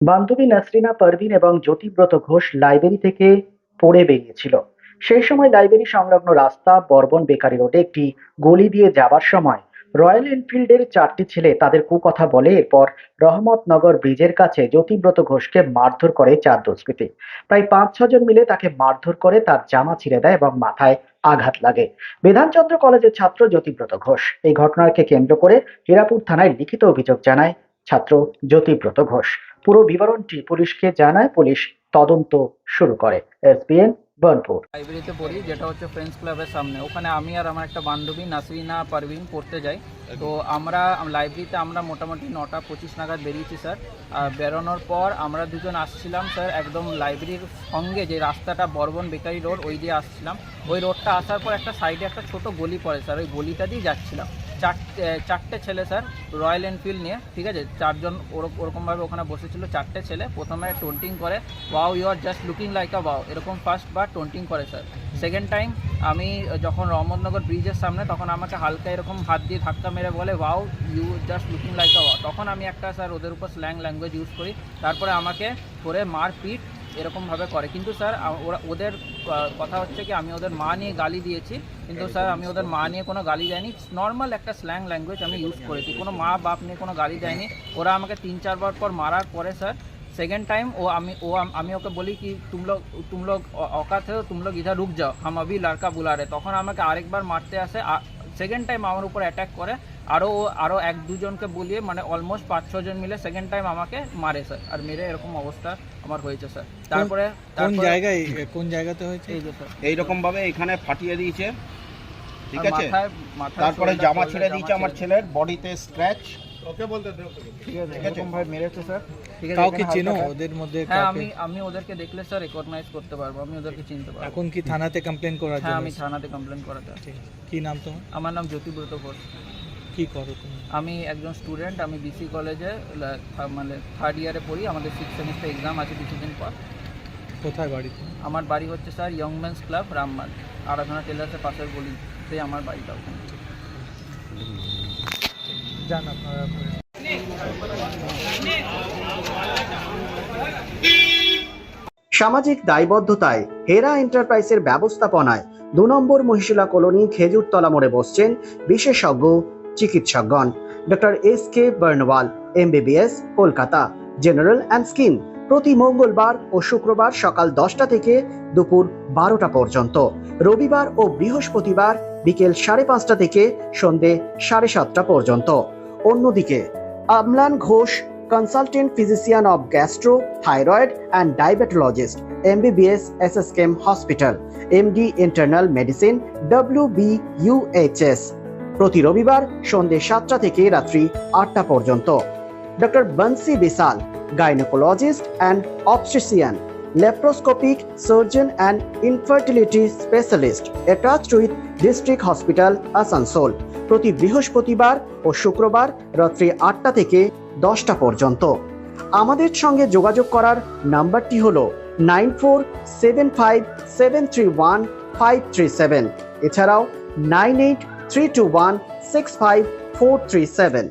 বান্ধবী নাসরিনা পারভীন এবং জ্যোতিব্রত ঘোষ লাইব্রেরি থেকে পড়ে বেরিয়েছিল। সেই সময় লাইব্রেরি সংলগ্ন রাস্তা বর্বন বেকারি রোডে একটি গলি দিয়ে যাবার সময় রয়্যাল এনফিল্ডের চারটি ছেলে তাদের কুকথা বলে। এরপর রহমতনগর ব্রিজের কাছে জ্যোতিব্রত ঘোষকে মারধর করে চার দুষ্কৃতী। প্রায় ৫-৬ জন মিলে তাকে মারধর করে তার জামা ছিঁড়ে দেয় এবং মাথায় আঘাত লাগে। বিধানচন্দ্র কলেজের ছাত্র জ্যোতিব্রত ঘোষ। এই ঘটনাকে কেন্দ্র করে হীরাপুর থানায় লিখিত অভিযোগ জানায় ছাত্র জ্যোতিব্রত ঘোষ। পুরো বিবরণটি পুলিশকে জানায়, পুলিশ তদন্ত শুরু করে। এসবিএন বার্নপুর। লাইব্রেরিতে পড়ি, যেটা হচ্ছে ফ্রেন্ডস ক্লাবের সামনে। ওখানে আমি আর আমার একটা বান্ধবী নাসরিনা পারভিন পড়তে যাই। তো আমরা লাইব্রেরিতে মোটামুটি 9:25 নাগাদ বেরিয়েছি স্যার। আর বেরোনোর পর আমরা দুজন আসছিলাম স্যার, একদম লাইব্রেরির সঙ্গে যে রাস্তাটা বর্বন বেকারি রোড, ওই দিয়ে আসছিলাম। ওই রোডটা আসার পর একটা সাইডে একটা ছোট গলি পড়ে স্যার, ওই গলিটা দিয়ে যাচ্ছিলাম। চারটে ছেলে স্যার রয়্যাল এনফিল্ড নিয়ে, ঠিক আছে, চারজন ওরকমভাবে ওখানে বসেছিল। চারটে ছেলে প্রথমে টোন্টিং করে, wow you are just looking like a wow, এরকম ফার্স্ট বার টোন্টিং করে স্যার। সেকেন্ড টাইম আমি যখন রহমতনগর ব্রিজের সামনে, তখন আমাকে হালকা এরকম হাত দিয়ে ধাক্কা মেরে বলে wow you just looking like a wow. তখন আমি একটা স্যার ওদের উপর স্ল্যাং ল্যাঙ্গুয়েজ ইউজ করি। তারপরে আমাকে করে মারপিট এরকমভাবে করে। কিন্তু স্যার ওদের কথা হচ্ছে কি আমি ওদের মা নিয়ে গালি দিয়েছি, কিন্তু স্যার আমি ওদের মা নিয়ে কোনো গালি দেয়নি। নর্মাল একটা স্ল্যাং ল্যাঙ্গুয়েজ আমি ইউজ করেছি, কোনো মা বাপ নিয়ে কোনো গালি দেয়নি। ওরা আমাকে 3-4 বার পর মারার পরে স্যার सेकेंड टाइम আমি ওকে বলি কি तुम लोग औकात है, तुम लोग इधर रुक जाओ, हम अभी लड़का बुला रहे। তখন আমাকে আরেকবার মারতে আসে। সেকেন্ড টাইম আমার উপর অ্যাটাক করে। আরও 1-2 জনকে বলিয়ে, মানে অলমোস্ট 5-6 জন মিলে সেকেন্ড টাইম আমাকে মারে স্যার। আর মেরে এরকম অবস্থা আমার হয়েছে স্যার। তারপরে কোন জায়গাতে হয়েছে? এই যে স্যার এইরকম ভাবে এখানে ফাটিয়ে দিয়েছে, ঠিক আর আছে। মাথায় তারপরে জামা ছেড়ে দিয়েছে আমার ছেলের, বডিতে স্ক্র্যাচ, ঠিক আছে, এরকম ভাবে মেরেছে স্যার। ঠিক আছে, কাউকে চেনো ওদের মধ্যে? হ্যাঁ, আমি ওদেরকে দেখলে স্যার রেকগনাইজ করতে পারবো, আমি ওদেরকে চিনতে পারবো। এখন কি থানাতে কমপ্লেন করার জন্য? হ্যাঁ, আমি থানাতে কমপ্লেন করাতে আছি। কি নাম তোমার? আমার নাম জ্যোতিব্রত ঘোষ। কি করো তুমি? আমি একজন স্টুডেন্ট, আমি বিসি কলেজে মানে 3rd ইয়ারে পড়ি। আমাদের 6th সেমিস্টার এক্সাম আছে কিছুদিন পর। কোথায় বাড়ি? আমার বাড়ি হচ্ছে স্যার ইয়ং মেন্স ক্লাব, রামমাল, আরাধনা টেলার্সের পাশের গলিতে আমার বাড়িটা। ওখানে জান আপনারা। সামাজিক দায়বদ্ধতায় হেরা এন্টারপ্রাইজের ব্যবস্থাপনায় 2 নম্বর মহিশিলা কলোনি খেজুরতলা মোড়ে বসছেন বিশেষজ্ঞ চিকিৎসকগণ। Doctor S K. Barnwal, MBBS, Kolkata, general and skin. প্রতি মঙ্গলবার ও শুক্রবার সকাল 10টা থেকে দুপুর 12টা পর্যন্ত, রবিবার ও বৃহস্পতিবার বিকেল 5:30টা থেকে সন্ধে 7:30টা পর্যন্ত। অন্যদিকে আমলান Ghosh, consultant physician of gastro, thyroid and diabetologist, MBBS, SSKM Hospital, MD Internal Medicine, WBUHS, প্রতি রবিবার সন্ধে 7টা থেকে রাত্রি 8টা পর্যন্ত। Doctor Bansi Bisal, gynaecologist and obstetrician, laparoscopic surgeon and infertility specialist, attached with district hospital Asansol, প্রতি বৃহস্পতিবার ও শুক্রবার রাত্রি 8টা থেকে 10টা পর্যন্ত। আমাদের সঙ্গে যোগাযোগ করার নাম্বারটি হলো 9475731537, এছাড়াও 9832165437।